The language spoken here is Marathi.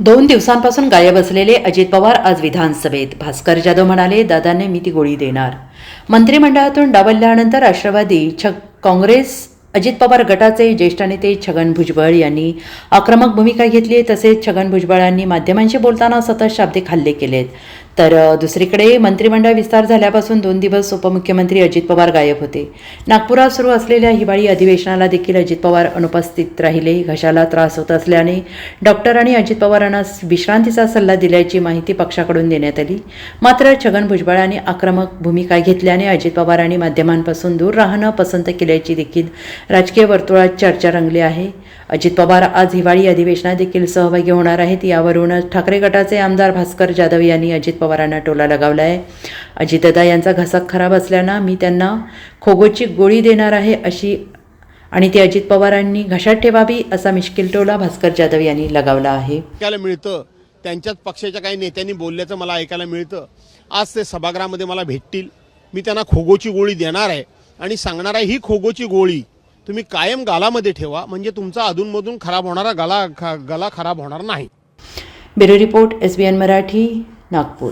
2 दिवसांपासून गायब असलेले अजित पवार आज विधानसभेत. भास्कर जाधव म्हणाले, दादांनी मी ती गोळी देणार. मंत्रिमंडळातून डावलल्यानंतर राष्ट्रवादी काँग्रेस अजित पवार गटाचे ज्येष्ठ नेते छगन भुजबळ यांनी आक्रमक भूमिका घेतली. तसेच छगन भुजबळांनी माध्यमांशी बोलताना सतत शाब्दिक हल्ले केलेत. तर दुसरीकडे मंत्रिमंडळ विस्तार झाल्यापासून 2 दिवस उपमुख्यमंत्री अजित पवार गायब होते. नागपुरात सुरू असलेल्या हिवाळी अधिवेशनाला देखील अजित पवार अनुपस्थित राहिले. घशाला त्रास होत असल्याने डॉक्टरांनी अजित पवारांना विश्रांतीचा सल्ला दिल्याची माहिती पक्षाकडून देण्यात आली. मात्र छगन भुजबळांनी आक्रमक भूमिका घेतल्याने अजित पवारांनी माध्यमांपासून दूर राहणं पसंत केल्याची देखील राजकीय वर्तुळात चर्चा रंगली आहे. अजित पवार आज हिवाळी अधिवेशनात देखील सहभागी होणार आहेत. यावरूनच ठाकरे गटाचे आमदार भास्कर जाधव यांनी अजित पवारांना टोला लगावला आहे. अजितदादा यांचा घसा खराब असल्यानं मी त्यांना खोगोची गोळी देणार आहे आणि ती अजित पवारांनी घशात ठेवावी असा मिश्किल टोला भास्कर जाधव यांनी लगावला आहे. ऐकायला मिळतं त्यांच्याच पक्षाच्या काही नेत्यांनी बोलल्याचं मला ऐकायला मिळतं. आज ते सभागृहामध्ये मला भेटतील. मी त्यांना खोगोची गोळी देणार आहे आणि सांगणार आहे ही खोगोची गोळी तुम्ही कायम गालामध्ये ठेवा, म्हणजे तुमचा अधूनमधून खराब होणारा गला खराब होणार नाही. Bureau report, SBN Marathi, Nagpur.